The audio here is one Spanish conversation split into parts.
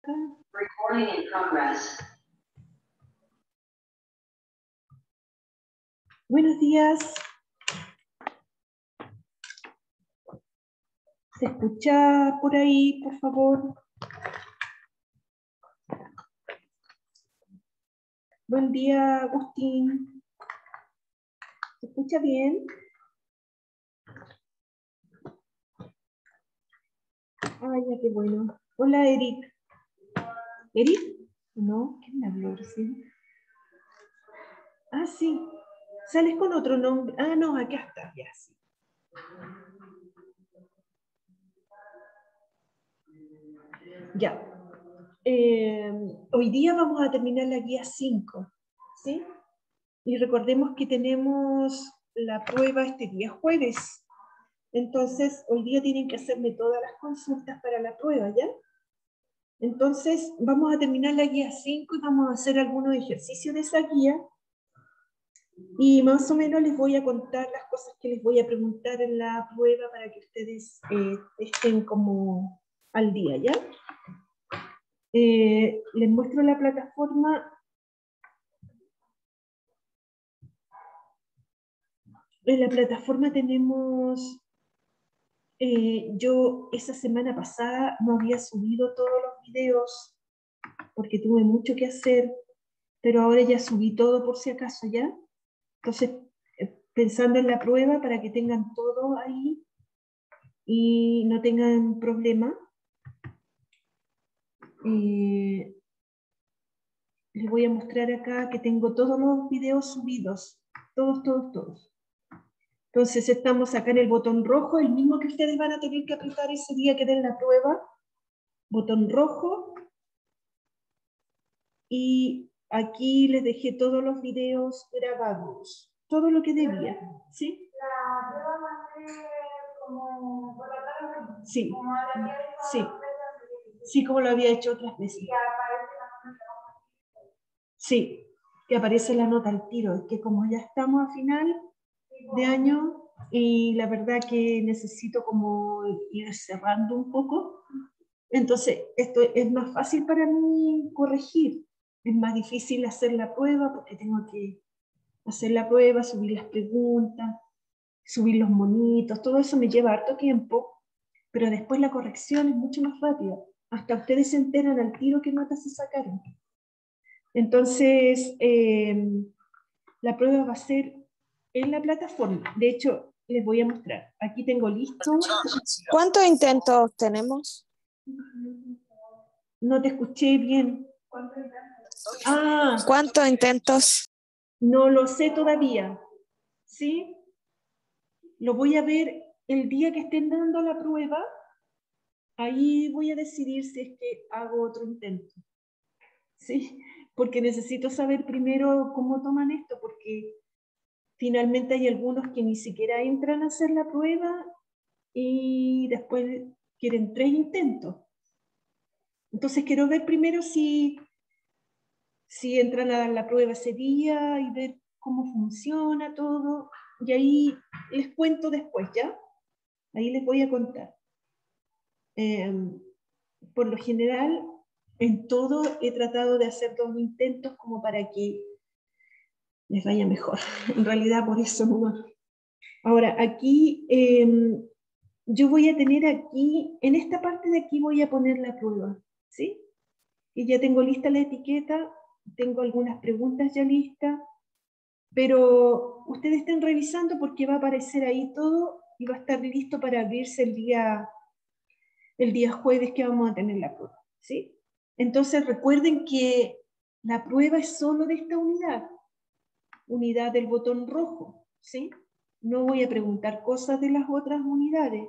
Recording in progress. Buenos días. ¿Se escucha por ahí, por favor? Buen día, Agustín. ¿Se escucha bien? Ay, ya, qué bueno. Hola, Eric. ¿Eric? No, ¿quién me habló recién? Ah, sí. ¿Sales con otro nombre? Ah, no, acá está, ya, sí. Ya. Hoy día vamos a terminar la guía 5, ¿sí? Y recordemos que tenemos la prueba este día jueves. Entonces, hoy día tienen que hacerme todas las consultas para la prueba, ¿ya? Entonces, vamos a terminar la guía 5 y vamos a hacer algunos ejercicios de esa guía. Y más o menos les voy a contar las cosas que les voy a preguntar en la prueba para que ustedes estén como al día, ¿ya? Les muestro la plataforma. En la plataforma tenemos, yo esa semana pasada no había subido todos los videos porque tuve mucho que hacer, pero ahora ya subí todo por si acaso, ¿ya? Entonces, pensando en la prueba para que tengan todo ahí y no tengan problema, les voy a mostrar acá que tengo todos los videos subidos, todos. Entonces estamos acá en el botón rojo, el mismo que ustedes van a tener que apretar ese día que den la prueba, botón rojo, y aquí les dejé todos los videos grabados, todo lo que debía, ¿sí? La prueba va a ser como por la tarde. Sí, Como la había hecho sí, como lo había hecho otras veces. y aparece la nota. Sí, que aparece la nota al tiro, es que como ya estamos a final de año, y la verdad que necesito como ir cerrando un poco, entonces esto es más fácil para mí corregir, es más difícil hacer la prueba porque tengo que hacer la prueba, subir las preguntas, subir los monitos, todo eso me lleva harto tiempo, pero después la corrección es mucho más rápida, hasta ustedes se enteran al tiro qué notas se sacaron. Entonces, la prueba va a ser en la plataforma. De hecho, les voy a mostrar. Aquí tengo listo. ¿Cuántos intentos tenemos? No te escuché bien. Ah, ¿Cuántos intentos? no lo sé todavía. ¿Sí? Lo voy a ver el día que estén dando la prueba. Ahí voy a decidir si es que hago otro intento. ¿Sí? Porque necesito saber primero cómo toman esto, porque finalmente hay algunos que ni siquiera entran a hacer la prueba y después quieren 3 intentos. Entonces quiero ver primero si entran a dar la prueba ese día y ver cómo funciona todo. Y ahí les cuento después, ¿ya? Ahí les voy a contar. Por lo general, en todo he tratado de hacer 2 intentos como para que les vaya mejor. En realidad, por eso no. Ahora, aquí, yo voy a tener aquí, en esta parte de aquí voy a poner la prueba, ¿sí? Y ya tengo lista la etiqueta, tengo algunas preguntas ya listas, pero ustedes estén revisando porque va a aparecer ahí todo y va a estar listo para abrirse el día jueves que vamos a tener la prueba, ¿sí? Entonces recuerden que la prueba es solo de esta unidad del botón rojo, ¿sí? No voy a preguntar cosas de las otras unidades.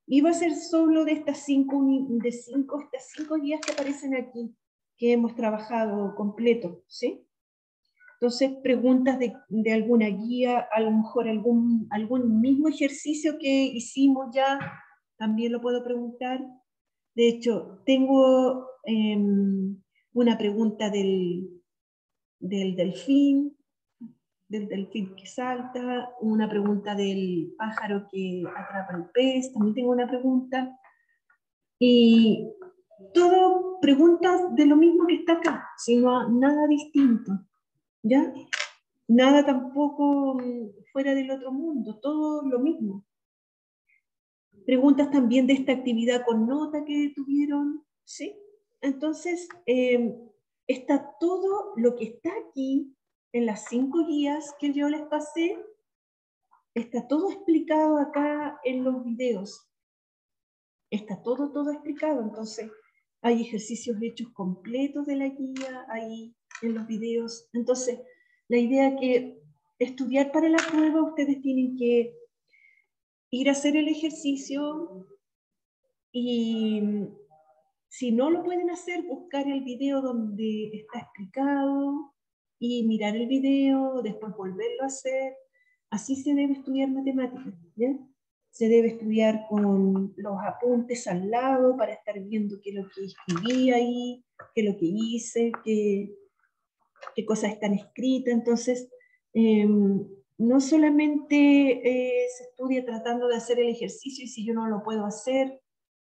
Y va a ser solo de estas 5 días que aparecen aquí, que hemos trabajado completo, ¿sí? Entonces, preguntas de alguna guía, a lo mejor algún mismo ejercicio que hicimos ya, también lo puedo preguntar. De hecho, tengo una pregunta del delfín que salta, una pregunta del pájaro que atrapa el pez, también tengo una pregunta. Y todo preguntas de lo mismo que está acá, sino nada distinto, ¿ya? Nada tampoco fuera del otro mundo, todo lo mismo. Preguntas también de esta actividad con nota que tuvieron, ¿sí? Entonces, está todo lo que está aquí en las 5 guías que yo les pasé, está todo explicado acá en los videos. Está todo explicado, entonces hay ejercicios hechos completos de la guía ahí en los videos. Entonces, la idea es que estudiar para la prueba, ustedes tienen que ir a hacer el ejercicio y si no lo pueden hacer, buscar el video donde está explicado y mirar el video, después volverlo a hacer. Así se debe estudiar matemáticas, ¿ya? Se debe estudiar con los apuntes al lado para estar viendo qué es lo que escribí ahí, qué es lo que hice, qué cosas están escritas. Entonces, no solamente se estudia tratando de hacer el ejercicio y si yo no lo puedo hacer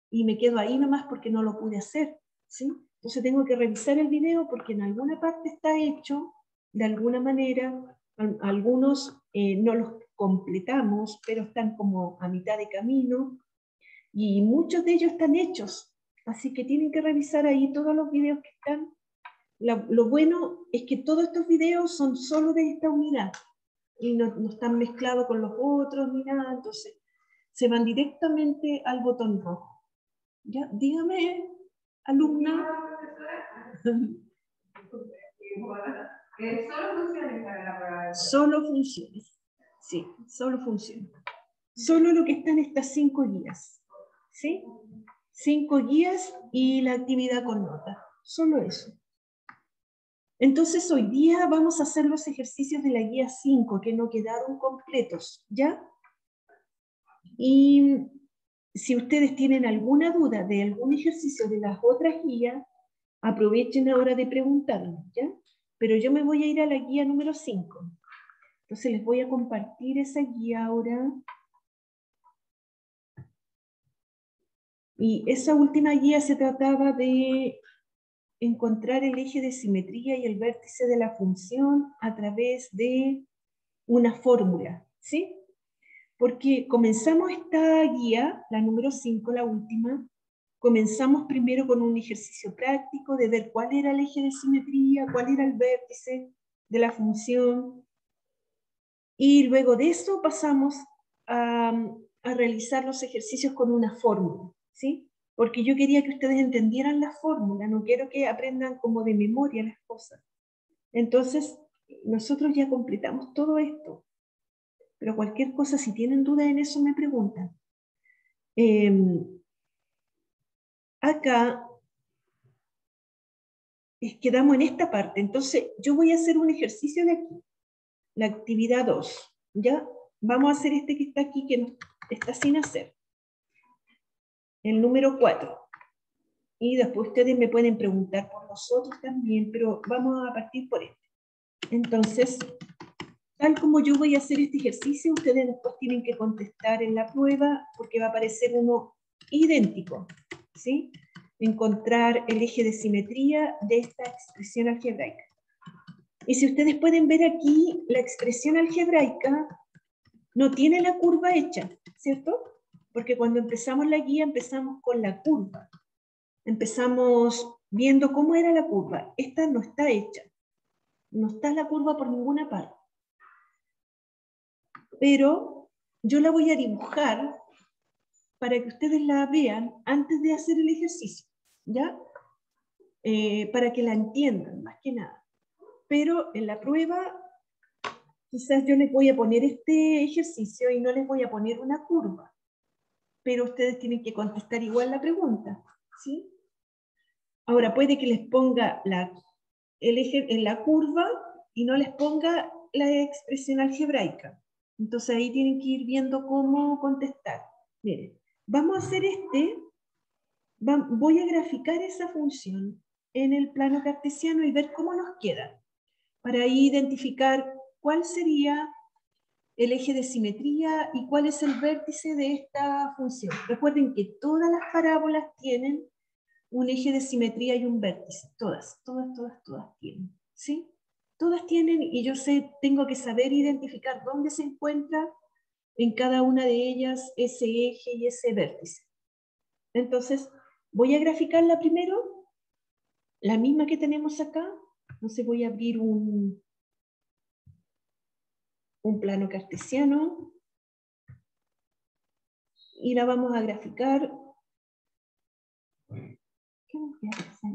y me quedo ahí nomás porque no lo pude hacer, ¿sí? Entonces tengo que revisar el video porque en alguna parte está hecho, de alguna manera, algunos no los completamos, pero están como a mitad de camino y muchos de ellos están hechos, así que tienen que revisar ahí todos los videos que están. Lo bueno es que todos estos videos son solo de esta unidad y no están mezclados con los otros ni nada, entonces se van directamente al botón rojo. ¿Ya? Dígame, alumna. Solo funciones para la prueba. Solo funciones. Sí, solo funciones. Solo lo que está en estas 5 guías. ¿Sí? 5 guías y la actividad con nota. Solo eso. Entonces hoy día vamos a hacer los ejercicios de la guía 5 que no quedaron completos, ¿ya? Y si ustedes tienen alguna duda de algún ejercicio de las otras guías, aprovechen ahora de preguntarme, ¿ya? Pero yo me voy a ir a la guía número 5. Entonces les voy a compartir esa guía ahora. Y esa última guía se trataba de encontrar el eje de simetría y el vértice de la función a través de una fórmula, ¿sí? Porque comenzamos esta guía, la número 5, la última, comenzamos primero con un ejercicio práctico de ver cuál era el eje de simetría, cuál era el vértice de la función, y luego de eso pasamos a realizar los ejercicios con una fórmula, ¿sí? Porque yo quería que ustedes entendieran la fórmula, no quiero que aprendan como de memoria las cosas. Entonces, nosotros ya completamos todo esto, pero cualquier cosa, si tienen dudas en eso, me preguntan. Acá quedamos en esta parte, entonces yo voy a hacer un ejercicio de aquí, la actividad 2, ¿ya? Vamos a hacer este que está aquí, que está sin hacer, el número 4. Y después ustedes me pueden preguntar por los otros también, pero vamos a partir por este. Entonces, tal como yo voy a hacer este ejercicio, ustedes después tienen que contestar en la prueba, porque va a aparecer uno idéntico, ¿sí? Encontrar el eje de simetría de esta expresión algebraica. Y si ustedes pueden ver aquí, la expresión algebraica no tiene la curva hecha, ¿cierto? Porque cuando empezamos la guía empezamos con la curva. Empezamos viendo cómo era la curva. Esta no está hecha. No está la curva por ninguna parte. Pero yo la voy a dibujar para que ustedes la vean antes de hacer el ejercicio, ¿ya? Para que la entiendan, más que nada. Pero en la prueba, quizás yo les voy a poner este ejercicio y no les voy a poner una curva. Pero ustedes tienen que contestar igual la pregunta, ¿sí? Ahora, puede que les ponga el eje en la curva y no les ponga la expresión algebraica. Entonces ahí tienen que ir viendo cómo contestar. Miren, vamos a hacer voy a graficar esa función en el plano cartesiano y ver cómo nos queda, para identificar cuál sería el eje de simetría y cuál es el vértice de esta función. Recuerden que todas las parábolas tienen un eje de simetría y un vértice. Todas tienen, ¿sí? Todas tienen, y yo tengo que saber identificar dónde se encuentra en cada una de ellas ese eje y ese vértice. Entonces, voy a graficarla primero, la misma que tenemos acá. Entonces voy a abrir un plano cartesiano y la vamos a graficar. ¿Qué voy a hacer?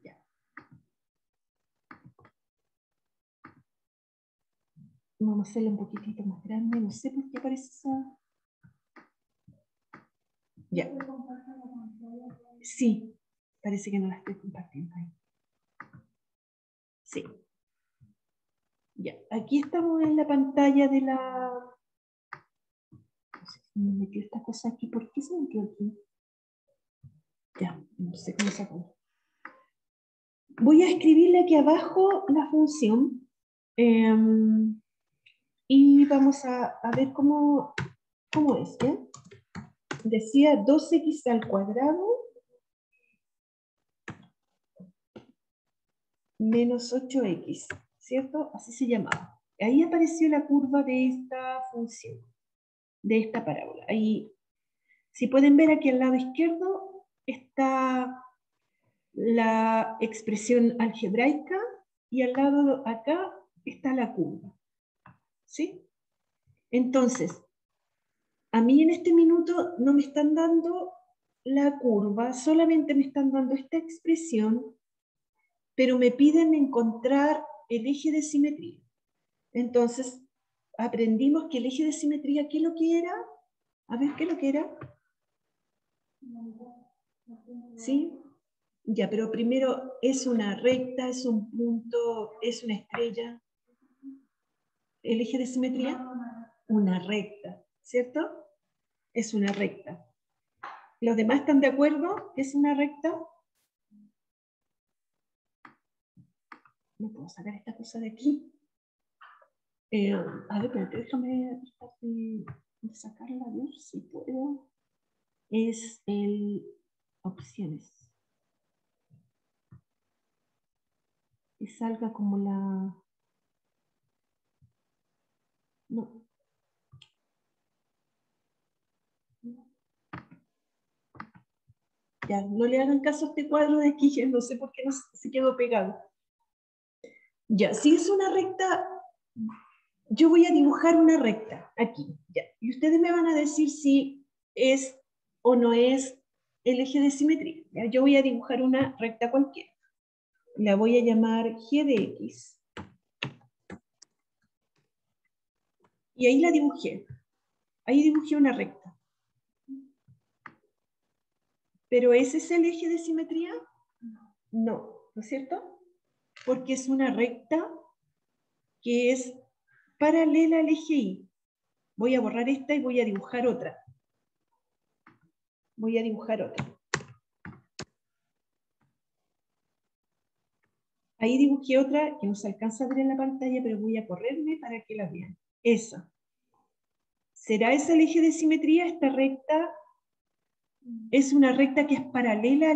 Ya. Vamos a hacerla un poquitito más grande, no sé por qué aparece esa. Ya. Sí, parece que no la estoy compartiendo ahí. Sí. Ya, aquí estamos en la pantalla de la... No sé, me metió esta cosa aquí. ¿Por qué se metió aquí? Ya, no sé cómo sacó. Voy a escribirle aquí abajo la función y vamos a ver cómo es, ¿ya? Decía 2x al cuadrado menos 8x, ¿cierto? Así se llamaba. Ahí apareció la curva de esta función, de esta parábola. Ahí, si pueden ver aquí al lado izquierdo, está la expresión algebraica y al lado acá está la curva. ¿Sí? Entonces, a mí en este minuto no me están dando la curva, solamente me están dando esta expresión, pero me piden encontrar el eje de simetría. Entonces, aprendimos que el eje de simetría, ¿qué es lo que era? A ver, ¿qué es lo que era? ¿Sí? Ya, pero primero, ¿es una recta, es un punto, es una estrella? ¿El eje de simetría? Una recta, ¿cierto? Es una recta. ¿Los demás están de acuerdo que es una recta? No puedo sacar esta cosa de aquí. A ver, espérate, déjame de sacarla, a ver si puedo. Es el opciones. Que salga como la... No. Ya, no le hagan caso a este cuadro de aquí, no sé por qué no se quedó pegado. Ya, si es una recta, yo voy a dibujar una recta aquí. Ya. Y ustedes me van a decir si es o no es el eje de simetría. ¿Ya? Yo voy a dibujar una recta cualquiera. La voy a llamar G de X. Y ahí la dibujé. Ahí dibujé una recta. ¿Pero ese es el eje de simetría? No, ¿no es cierto? Porque es una recta que es paralela al eje Y. Voy a borrar esta y voy a dibujar otra. Voy a dibujar otra. Ahí dibujé otra que no se alcanza a ver en la pantalla, pero voy a correrme para que la vean. Esa. ¿Será ese el eje de simetría? Esta recta es una recta que es paralela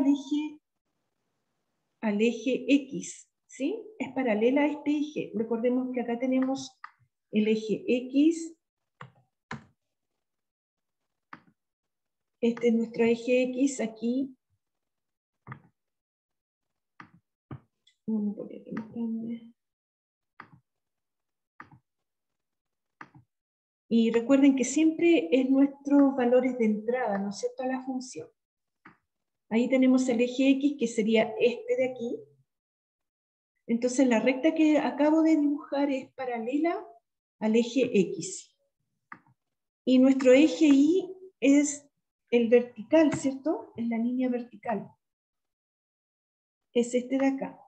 al eje X, ¿sí? Es paralela a este eje. Recordemos que acá tenemos el eje X. Este es nuestro eje X aquí. Vamos a poner más grande. Y recuerden que siempre es nuestros valores de entrada, ¿no es cierto?, a la función. Ahí tenemos el eje X, que sería este de aquí. Entonces la recta que acabo de dibujar es paralela al eje X. Y nuestro eje Y es el vertical, ¿cierto? Es la línea vertical. Es este de acá,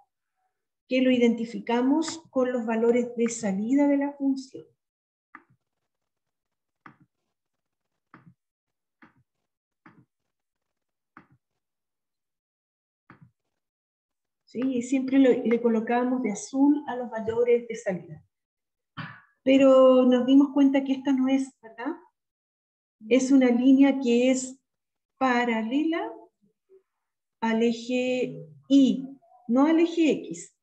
que lo identificamos con los valores de salida de la función. ¿Sí? Y siempre le colocábamos de azul a los valores de salida. Pero nos dimos cuenta que esta no es, ¿verdad? Es una línea que es paralela al eje Y, no al eje X.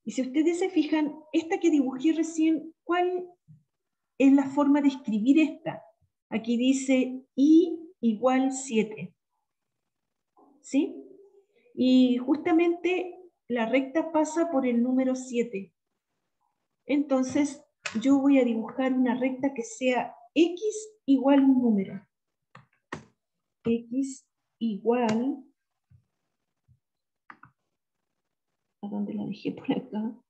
Y si ustedes se fijan, esta que dibujé recién, ¿cuál es la forma de escribir esta? Aquí dice Y igual 7. ¿Sí? Y justamente la recta pasa por el número 7. Entonces, yo voy a dibujar una recta que sea X igual un número. X igual... ¿A dónde la dejé? Por acá.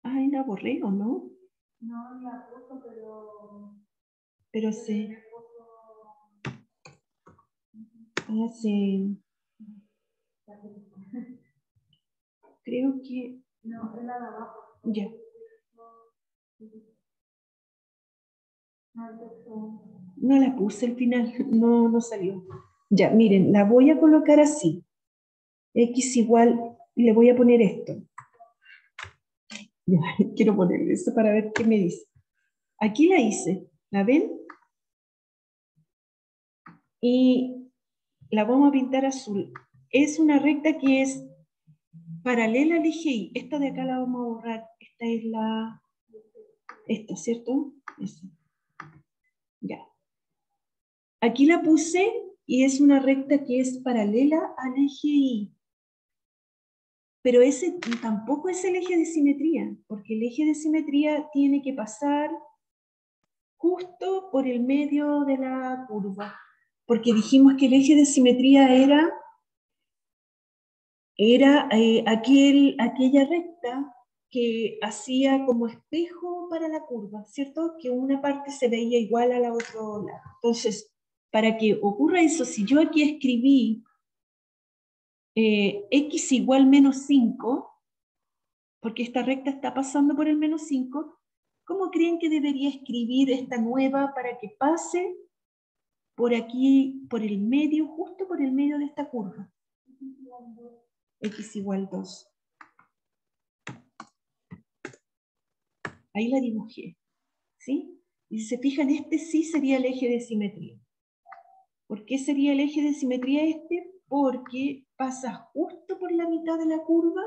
Ay, la borré, ¿o no? No, la puso, pero... Pero se... Ah, se... Creo que... No, es la de abajo. Ya. No la puse al final, no salió. Ya, miren, la voy a colocar así. X igual, le voy a poner esto. Ya, quiero ponerle esto para ver qué me dice. Aquí la hice, ¿la ven? Y la vamos a pintar azul. Es una recta que es paralela al eje Y. Esta de acá la vamos a borrar. Esta es la... Esta, ¿cierto? Esa. Ya. Aquí la puse y es una recta que es paralela al eje Y. Pero ese tampoco es el eje de simetría, porque el eje de simetría tiene que pasar justo por el medio de la curva. Porque dijimos que el eje de simetría era aquella recta que hacía como espejo para la curva, ¿cierto? Que una parte se veía igual a la otra lado. Entonces, para que ocurra eso, si yo aquí escribí x igual menos 5, porque esta recta está pasando por el menos 5, ¿cómo creen que debería escribir esta nueva para que pase por aquí, por el medio, justo por el medio de esta curva? X igual 2. Ahí la dibujé, ¿sí? Y si se fijan, este sí sería el eje de simetría. ¿Por qué sería el eje de simetría este? Porque pasa justo por la mitad de la curva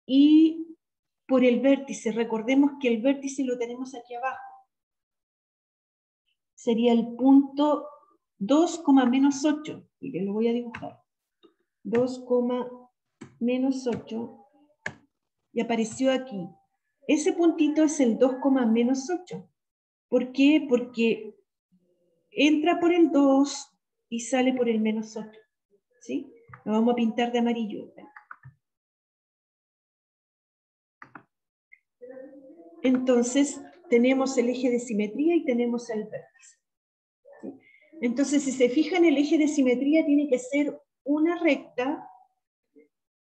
y por el vértice. Recordemos que el vértice lo tenemos aquí abajo. Sería el punto 2, menos 8. Miren, lo voy a dibujar. 2, menos 8. Y apareció aquí. Ese puntito es el 2, menos 8. ¿Por qué? Porque entra por el 2 y sale por el menos 8. ¿Sí? Lo vamos a pintar de amarillo. Entonces, tenemos el eje de simetría y tenemos el vértice. ¿Sí? Entonces, si se fijan, el eje de simetría tiene que ser una recta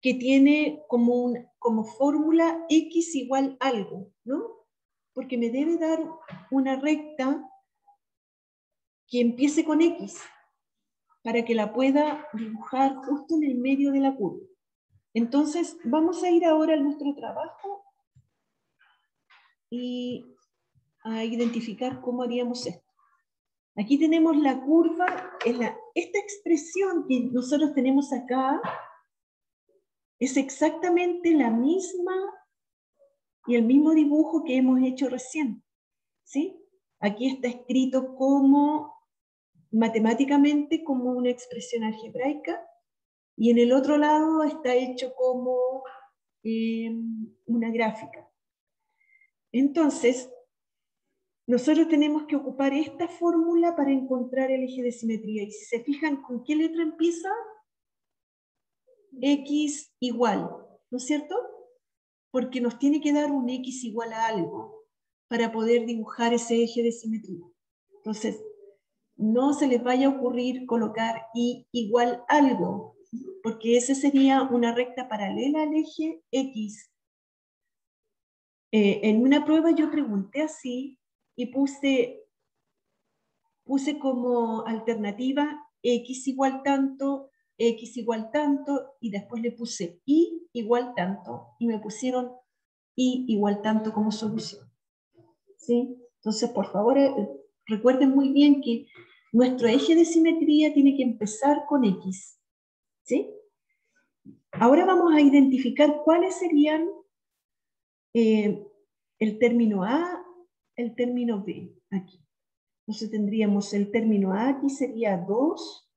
que tiene como fórmula x igual algo, ¿no? Porque me debe dar una recta que empiece con x, para que la pueda dibujar justo en el medio de la curva. Entonces, vamos a ir ahora a nuestro trabajo y a identificar cómo haríamos esto. Aquí tenemos la curva, esta expresión que nosotros tenemos acá es exactamente la misma y el mismo dibujo que hemos hecho recién, ¿sí? Aquí está escrito como, matemáticamente, como una expresión algebraica, y en el otro lado está hecho como una gráfica. Entonces, nosotros tenemos que ocupar esta fórmula para encontrar el eje de simetría. Y si se fijan, ¿con qué letra empieza? X igual, ¿no es cierto? Porque nos tiene que dar un X igual a algo para poder dibujar ese eje de simetría. Entonces, no se les vaya a ocurrir colocar Y igual algo, porque ese sería una recta paralela al eje X. En una prueba yo pregunté así y puse como alternativa X igual tanto, X igual tanto, y después le puse Y igual tanto, y me pusieron Y igual tanto como solución. ¿sí? Entonces, por favor, recuerden muy bien que nuestro eje de simetría tiene que empezar con X, ¿sí? Ahora vamos a identificar cuáles serían el término A, el término B, aquí. Entonces tendríamos el término A, aquí sería 2,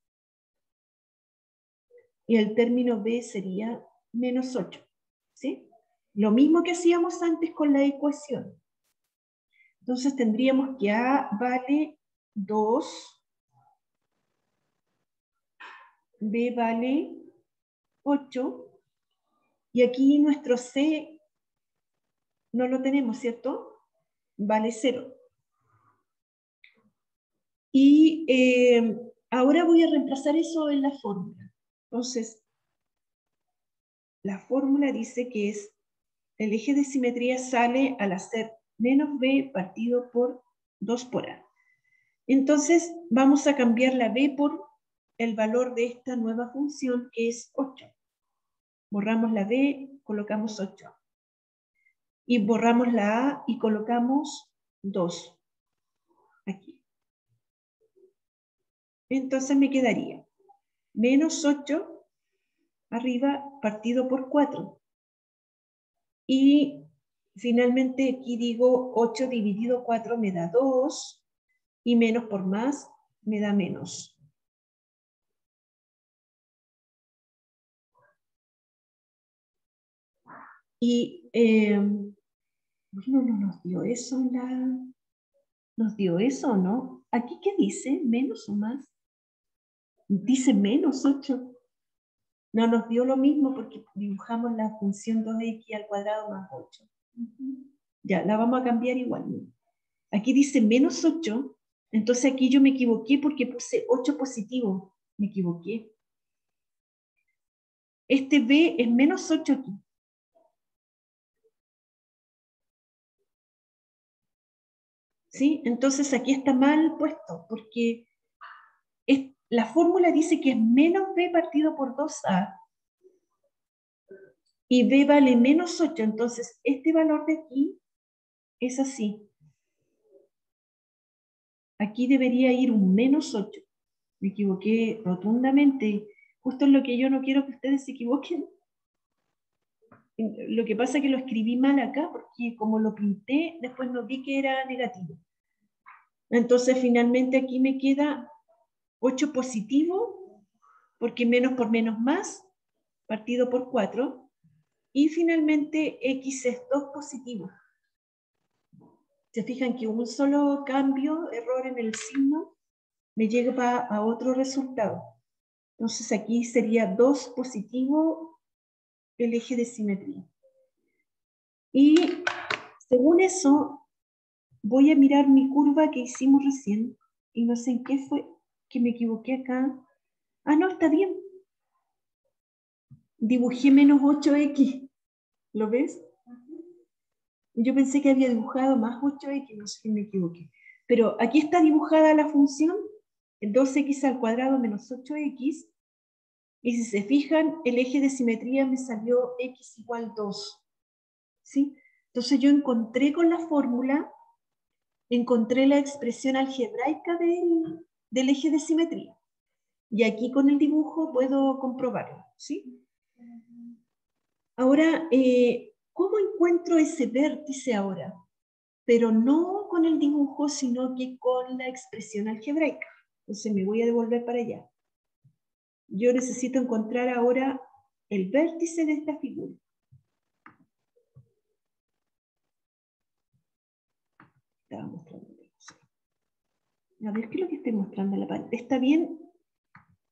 y el término B sería menos 8, ¿sí? Lo mismo que hacíamos antes con la ecuación. Entonces tendríamos que A vale 2, B vale 8, y aquí nuestro C no lo tenemos, ¿cierto? Vale 0. Y ahora voy a reemplazar eso en la fórmula. Entonces, la fórmula dice que es el eje de simetría sale al hacer menos B partido por 2 por A. Entonces, vamos a cambiar la B por el valor de esta nueva función, que es 8. Borramos la B, colocamos 8. Y borramos la A y colocamos 2. Aquí. Entonces me quedaría menos 8 arriba partido por 4. Y finalmente aquí digo 8 dividido 4 me da 2. Y menos por más me da menos. Y no nos dio eso ¿Nos dio eso o no? ¿Aquí qué dice? ¿Menos o más? Dice menos 8. No nos dio lo mismo porque dibujamos la función 2x al cuadrado más 8. Ya, la vamos a cambiar igual. Aquí dice menos 8, entonces aquí yo me equivoqué porque puse 8 positivo. Me equivoqué. Este B es menos 8 aquí. ¿Sí? Entonces aquí está mal puesto porque la fórmula dice que es menos B partido por 2A. Y B vale menos 8, entonces este valor de aquí es así. Aquí debería ir un menos 8. Me equivoqué rotundamente. Justo en lo que yo no quiero que ustedes se equivoquen. Lo que pasa es que lo escribí mal acá, porque como lo pinté, después no vi que era negativo. Entonces finalmente aquí me queda 8 positivo, porque menos por menos más, partido por 4. Y finalmente x es 2 positivo. Se fijan que un solo cambio, error en el signo, me lleva a otro resultado. Entonces aquí sería 2 positivo el eje de simetría. Y según eso, voy a mirar mi curva que hicimos recién. Y no sé en qué fue que me equivoqué acá. Ah, no, está bien. Dibujé menos 8x. ¿Lo ves? Yo pensé que había dibujado más 8x, no sé si me equivoqué. Pero aquí está dibujada la función, el 2x al cuadrado menos 8x. Y si se fijan, el eje de simetría me salió x igual 2. ¿Sí? Entonces yo encontré con la fórmula, encontré la expresión algebraica del eje de simetría. Y aquí con el dibujo puedo comprobarlo. ¿Sí? Ahora, ¿cómo encuentro ese vértice ahora? Pero no con el dibujo, sino que con la expresión algebraica. Entonces me voy a devolver para allá. Yo necesito encontrar ahora el vértice de esta figura. Estaba mostrando. A ver, ¿qué es lo que estoy mostrando en la pantalla? ¿Está bien?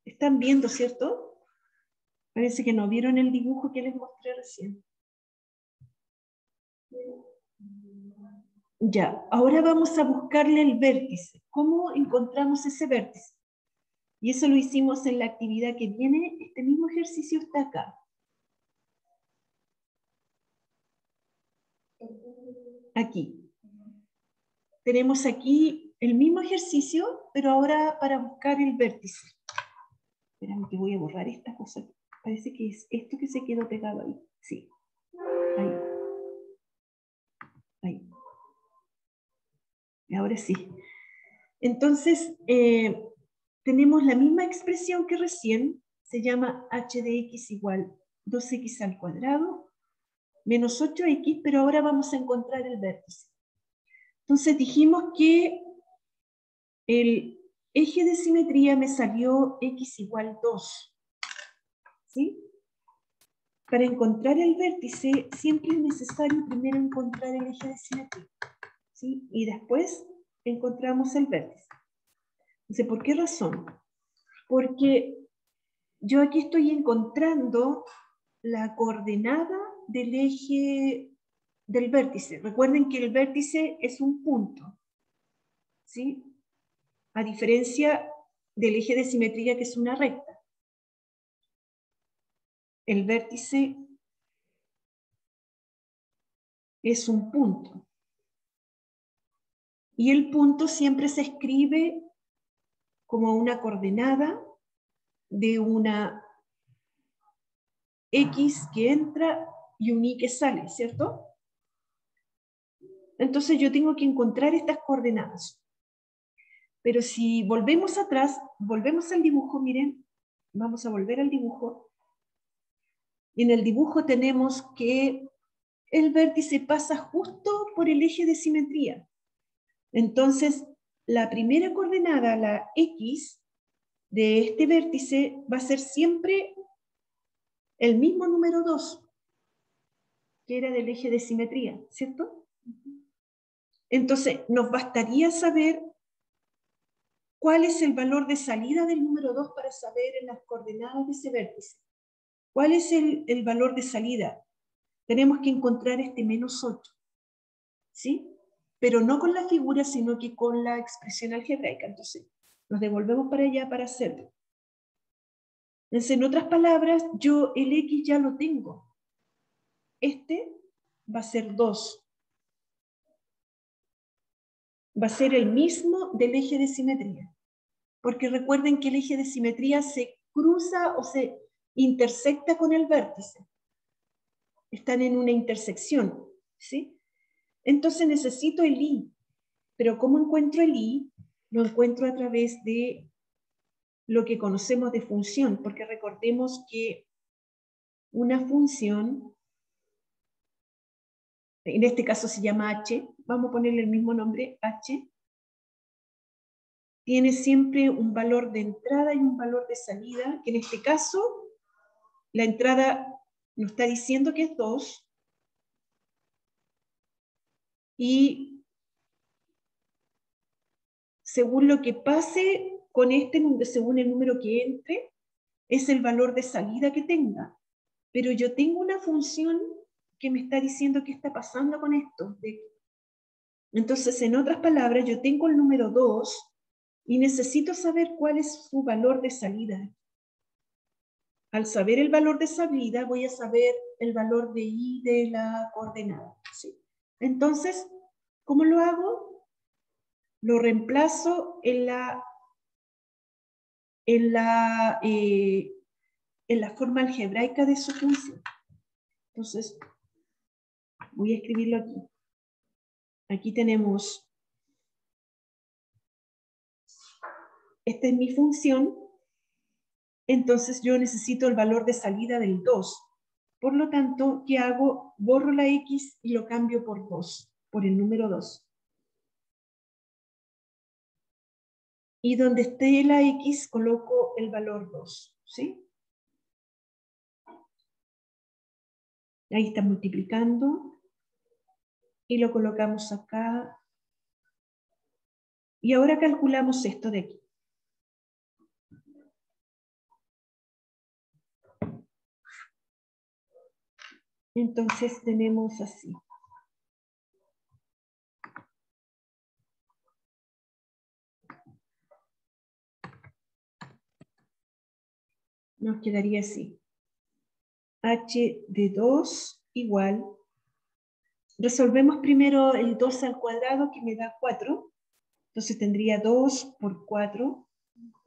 ¿Están viendo, cierto? Parece que no vieron el dibujo que les mostré recién. Ya, ahora vamos a buscarle el vértice. ¿Cómo encontramos ese vértice? Y eso lo hicimos en la actividad que viene. Este mismo ejercicio está acá. Aquí. Tenemos aquí el mismo ejercicio, pero ahora para buscar el vértice. Espérame que voy a borrar esta cosa. Parece que es esto que se quedó pegado ahí. Sí. Ahí. Ahí. Ahora sí. Entonces, tenemos la misma expresión que recién, se llama h de x igual 2x al cuadrado menos 8x, pero ahora vamos a encontrar el vértice. Entonces dijimos que el eje de simetría me salió x igual 2. ¿Sí? Para encontrar el vértice siempre es necesario primero encontrar el eje de simetría. ¿Sí? Y después encontramos el vértice. Entonces, ¿por qué razón? Porque yo aquí estoy encontrando la coordenada del eje del vértice. Recuerden que el vértice es un punto, ¿sí? A diferencia del eje de simetría, que es una recta. El vértice es un punto. Y el punto siempre se escribe como una coordenada de una X que entra y un Y que sale, ¿cierto? Entonces yo tengo que encontrar estas coordenadas. Pero si volvemos atrás, volvemos al dibujo, miren, vamos a volver al dibujo. Y en el dibujo tenemos que el vértice pasa justo por el eje de simetría. Entonces, la primera coordenada, la X, de este vértice va a ser siempre el mismo número 2, que era del eje de simetría, ¿cierto? Entonces, nos bastaría saber cuál es el valor de salida del número 2 para saber en las coordenadas de ese vértice. ¿Cuál es el valor de salida? Tenemos que encontrar este menos 8, ¿sí? Pero no con la figura, sino que con la expresión algebraica. Entonces, nos devolvemos para allá para hacerlo. Entonces, en otras palabras, yo el X ya lo tengo. Este va a ser 2. Va a ser el mismo del eje de simetría. Porque recuerden que el eje de simetría se cruza o se intersecta con el vértice. Están en una intersección, ¿sí? Entonces necesito el Y. Pero ¿cómo encuentro el Y? Lo encuentro a través de lo que conocemos de función, porque recordemos que una función, en este caso se llama h, vamos a ponerle el mismo nombre, h, tiene siempre un valor de entrada y un valor de salida, que en este caso la entrada nos está diciendo que es 2, y según lo que pase con este, según el número que entre, es el valor de salida que tenga. Pero yo tengo una función que me está diciendo qué está pasando con esto. Entonces, en otras palabras, yo tengo el número 2 y necesito saber cuál es su valor de salida. Al saber el valor de salida, voy a saber el valor de Y de la coordenada. ¿Sí? Entonces, ¿cómo lo hago? Lo reemplazo en la forma algebraica de su función. Entonces, voy a escribirlo aquí. Aquí tenemos, esta es mi función, entonces yo necesito el valor de salida del 2. Por lo tanto, ¿qué hago? Borro la X y lo cambio por 2, por el número 2. Y donde esté la X, coloco el valor 2, ¿sí? Ahí está multiplicando. Y lo colocamos acá. Y ahora calculamos esto de aquí. Entonces tenemos así. Nos quedaría así. H de 2 igual. Resolvemos primero el 2 al cuadrado, que me da 4. Entonces tendría 2 por 4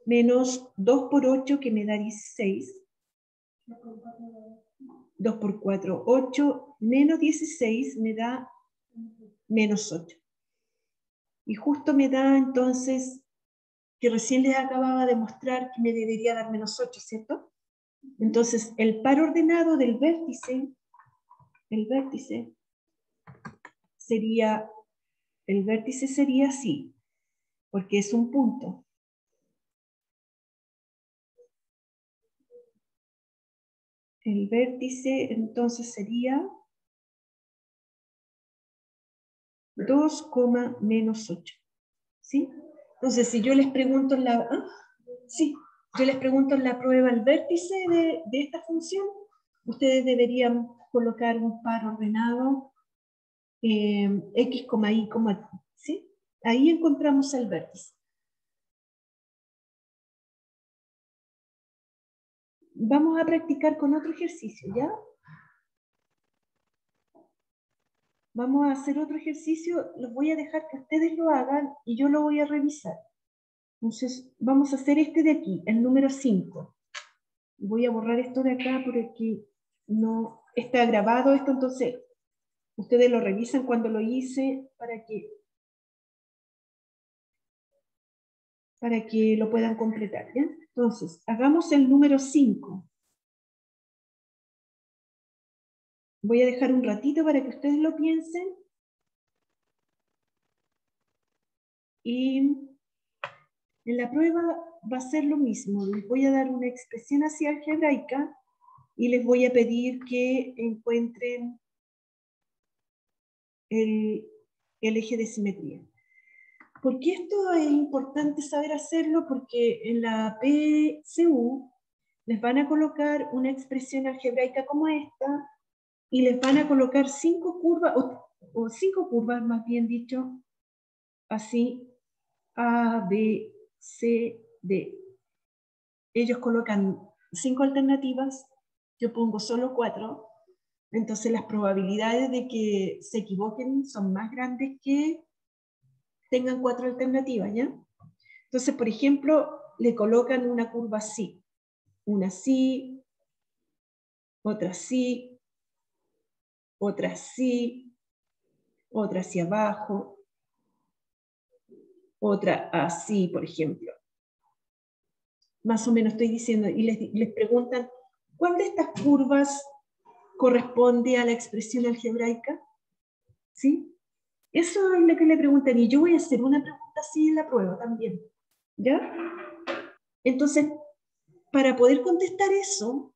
menos 2 por 8, que me da 16. 2 por 4, 8, menos 16 me da menos 8. Y justo me da entonces, que recién les acababa de mostrar que me debería dar menos 8, ¿cierto? Entonces, el par ordenado del vértice, sería, así, porque es un punto. El vértice entonces sería 2, menos 8. ¿Sí? Entonces, si yo les pregunto en la... yo les pregunto en la prueba el vértice de esta función, ustedes deberían colocar un par ordenado x, y, ¿sí? Ahí encontramos el vértice. Vamos a practicar con otro ejercicio, ¿ya? Vamos a hacer otro ejercicio, los voy a dejar que ustedes lo hagan y yo lo voy a revisar. Entonces, vamos a hacer este de aquí, el número 5. Voy a borrar esto de acá porque no está grabado esto, entonces ustedes lo revisan cuando lo hice para que lo puedan completar, ¿ya? Entonces, hagamos el número 5. Voy a dejar un ratito para que ustedes lo piensen. Y en la prueba va a ser lo mismo. Les voy a dar una expresión así algebraica y les voy a pedir que encuentren el eje de simetría. ¿Por qué esto es importante saber hacerlo? Porque en la PSU les van a colocar una expresión algebraica como esta y les van a colocar 5 curvas, o 5 curvas más bien dicho, así, A, B, C, D. Ellos colocan 5 alternativas, yo pongo solo 4, entonces las probabilidades de que se equivoquen son más grandes que tengan 4 alternativas, ¿ya? Entonces, por ejemplo, le colocan una curva así, una así, otra así, otra así, otra hacia abajo, otra así, por ejemplo. Más o menos estoy diciendo, y les preguntan, ¿cuál de estas curvas corresponde a la expresión algebraica? ¿Sí? Eso es lo que le preguntan, y yo voy a hacer una pregunta así en la prueba también, ¿ya? Entonces, para poder contestar eso,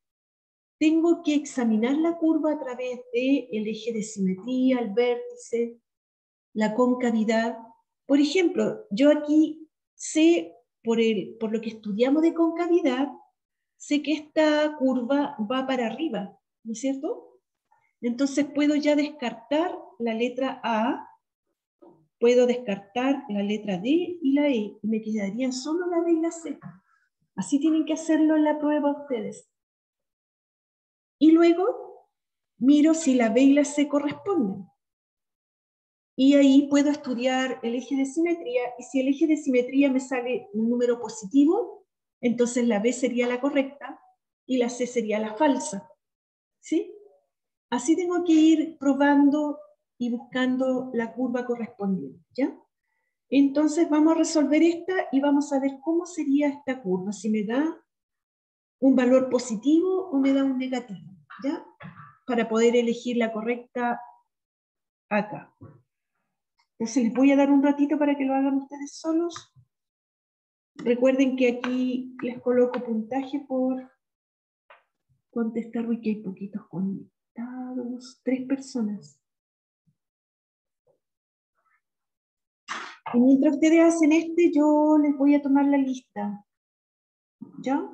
tengo que examinar la curva a través del eje de simetría, el vértice, la concavidad. Por ejemplo, yo aquí sé, por lo que estudiamos de concavidad, sé que esta curva va para arriba, ¿no es cierto? Entonces puedo ya descartar la letra A, puedo descartar la letra D y la E, y me quedarían solo la B y la C. Así tienen que hacerlo en la prueba ustedes. Y luego miro si la B y la C corresponden. Y ahí puedo estudiar el eje de simetría, y si el eje de simetría me sale un número positivo, entonces la B sería la correcta y la C sería la falsa. ¿Sí? Así tengo que ir probando y buscando la curva correspondiente, ¿ya? Entonces vamos a resolver esta y vamos a ver cómo sería esta curva, si me da un valor positivo o me da un negativo, ¿ya? Para poder elegir la correcta acá. Entonces les voy a dar un ratito para que lo hagan ustedes solos. Recuerden que aquí les coloco puntaje por contestar, uy, que hay poquitos conectados, 3 personas. Y mientras ustedes hacen yo les voy a tomar la lista. ¿Ya?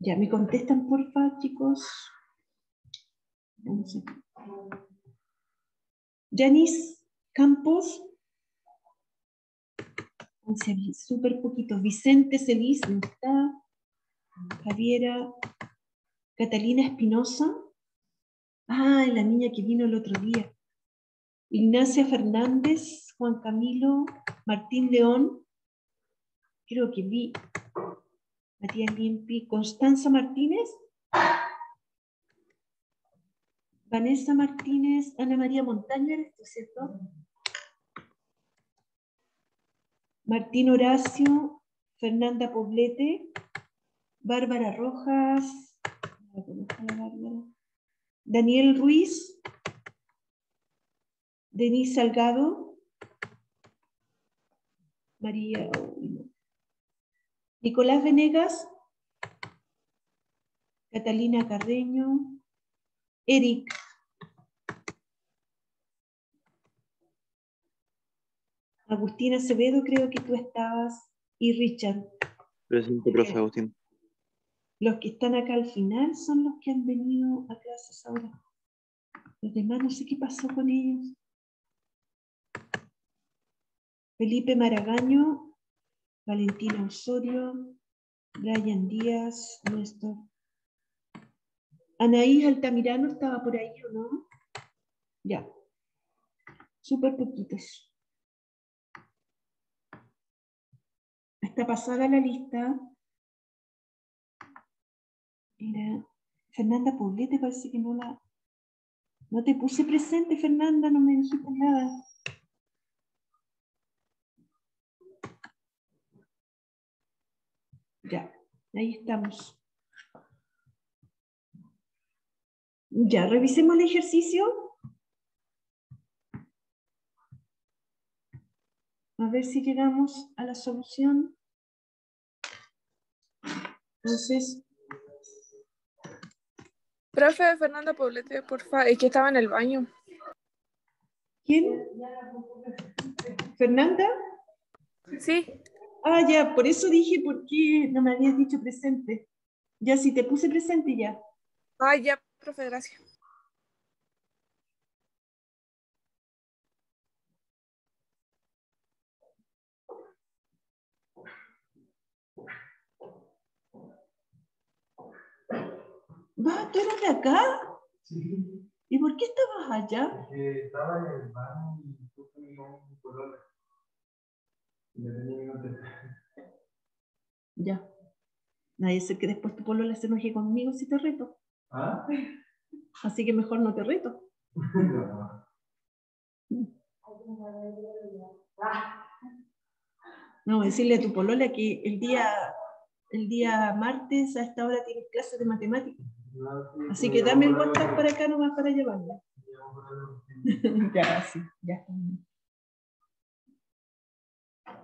Ya, me contestan, porfa, chicos. Yanis Campos. Súper poquito. Vicente Celis no está. Javiera Catalina Espinosa. Ah, la niña que vino el otro día. Ignacia Fernández, Juan Camilo, Martín León. Creo que vi. Matías Limpi, Constanza Martínez. Vanessa Martínez, Ana María Montaña, ¿eres tú, cierto? Martín Horacio, Fernanda Poblete, Bárbara Rojas, Daniel Ruiz, Denise Salgado, María, Nicolás Venegas, Catalina Carreño, Eric, Agustina Acevedo, creo que tú estabas, y Richard. Presente, profe Agustín. Los que están acá al final son los que han venido a clases ahora. Los demás no sé qué pasó con ellos. Felipe Maragaño, Valentina Osorio, Brian Díaz, Néstor. Anaís Altamirano estaba por ahí, ¿o no? Ya. Súper poquitos. Está pasada la lista. Mira, Fernanda Poblete parece que no la... No te puse presente, Fernanda, no me dijiste nada. Ya, ahí estamos. Ya, revisemos el ejercicio. A ver si llegamos a la solución. Entonces, Profe Fernanda Poblete, porfa, es que estaba en el baño. ¿quién? ¿Fernanda? Sí. Ah, ya, por eso dije, ¿por qué no me habías dicho presente? Ya, si te puse presente, ya. Ah, ya, profe, gracias. ¿Va, tú eres de acá? Sí, ¿Y por qué estabas allá? porque estaba en el baño y justo me llamó mi polola. Y me tenía que contestar. Ya. Nadie sé que después tu polola se enoje conmigo si te reto. ¿Ah? Así que mejor no te reto. No. No, decirle a tu polola que el día martes a esta hora tienes clases de matemáticas. No, sí, Así me que llamó dame el por algo WhatsApp que- para acá nomás para llevarla. me llamó por algo que- Ya, sí, ya está bien.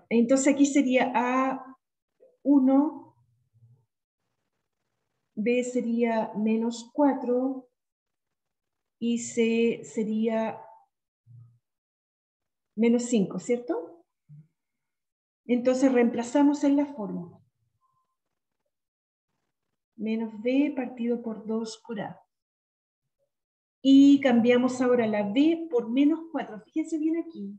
Entonces aquí sería A1, B sería -4 y C sería -5, ¿cierto? Entonces reemplazamos en la fórmula. Menos B partido por 2 por A. Y cambiamos ahora la B por -4. Fíjense bien aquí.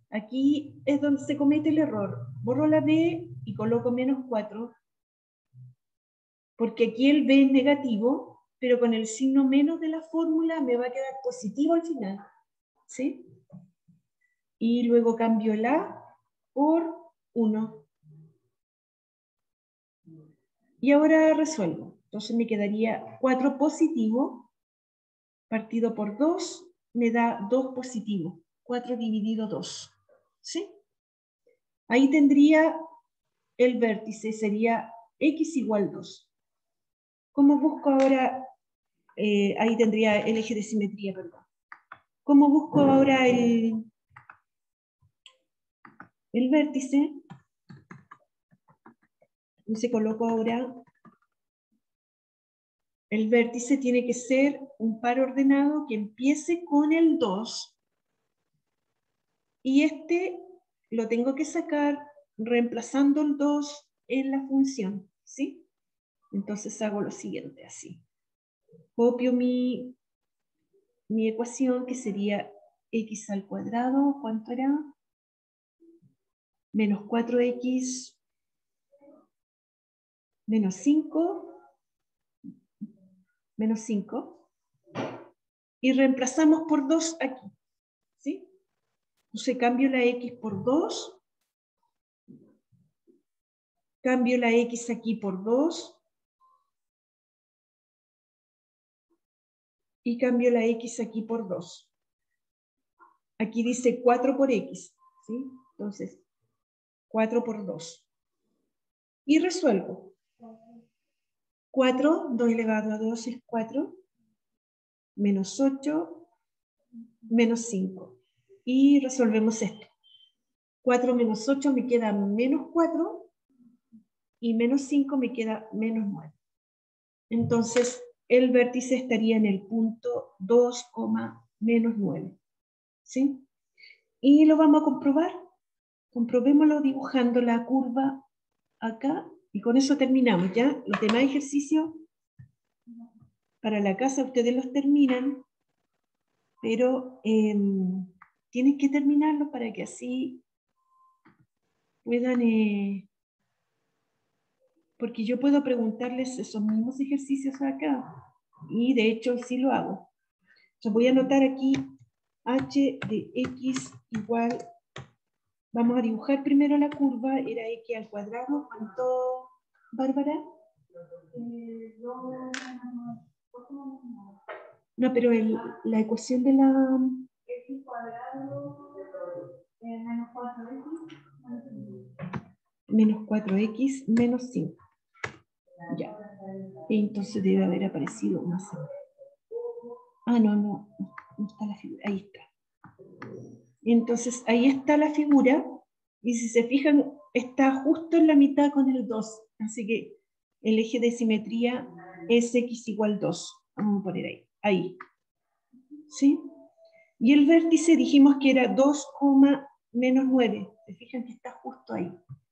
Aquí es donde se comete el error. Borro la B y coloco -4. Porque aquí el B es negativo, pero con el signo menos de la fórmula me va a quedar positivo al final. ¿Sí? Y luego cambio el A por 1. Y ahora resuelvo. Entonces me quedaría 4 positivo partido por 2 me da 2 positivo. 4 dividido 2. ¿Sí? Ahí tendría el vértice, sería x igual 2. ¿Cómo busco ahora? Ahí tendría el eje de simetría, perdón. ¿Cómo busco ahora el vértice? Entonces coloco ahora, el vértice tiene que ser un par ordenado que empiece con el 2. Y este lo tengo que sacar reemplazando el 2 en la función, ¿sí? Entonces hago lo siguiente, así. Copio mi ecuación, que sería x al cuadrado, ¿cuánto era? Menos 4x menos 5 menos 5. Y reemplazamos por 2 aquí. ¿Sí? Entonces cambio la X por 2. Cambio la X aquí por 2. Y cambio la X aquí por 2. Aquí dice 4 por X. ¿Sí? Entonces, 4 por 2. Y resuelvo. 4, 2 elevado a 2 es 4. Menos 8, menos 5. Y resolvemos esto. 4 menos 8 me queda menos 4. Y menos 5 me queda menos 9. Entonces, el vértice estaría en el punto 2, menos 9. ¿Sí? Y lo vamos a comprobar. Comprobémoslo dibujando la curva acá. Y con eso terminamos, ¿ya? Los demás ejercicios para la casa ustedes los terminan, pero tienen que terminarlos para que así puedan... porque yo puedo preguntarles esos mismos ejercicios acá. Y de hecho sí lo hago. Entonces voy a anotar aquí h de x igual... Vamos a dibujar primero la curva. Era x al cuadrado. ¿Cuánto, Bárbara? No, pero la ecuación de la... X cuadrado menos 4x. Menos 4x menos 5. Ya. Entonces debe haber aparecido una C. Ah, no está la figura. Ahí está. Entonces ahí está la figura. Y si se fijan, está justo en la mitad con el 2. Así que el eje de simetría es x igual 2. Vamos a poner ahí. Ahí. ¿Sí? Y el vértice dijimos que era 2, menos 9. Se fijan que está justo ahí.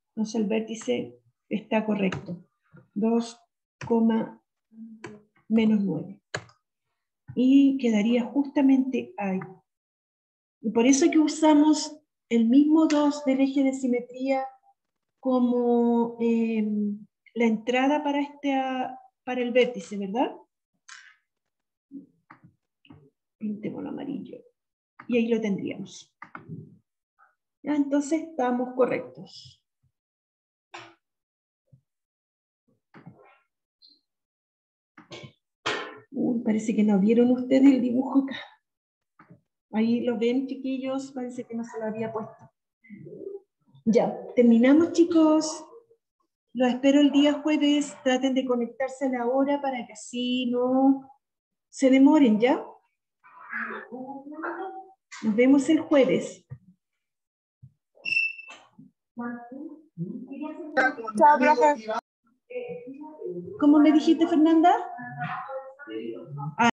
Entonces el vértice está correcto. 2, menos 9. Y quedaría justamente ahí. Y por eso que usamos el mismo 2 del eje de simetría como la entrada para el vértice, ¿verdad? Pintémoslo amarillo. Y ahí lo tendríamos. Ya, entonces estamos correctos. Parece que no vieron ustedes el dibujo acá. Ahí lo ven, chiquillos, parece que no se lo había puesto. Ya, terminamos, chicos. Los espero el día jueves. Traten de conectarse a la hora para que así no se demoren, ¿ya? Nos vemos el jueves. Chao, profe. ¿Cómo me dijiste, Fernanda?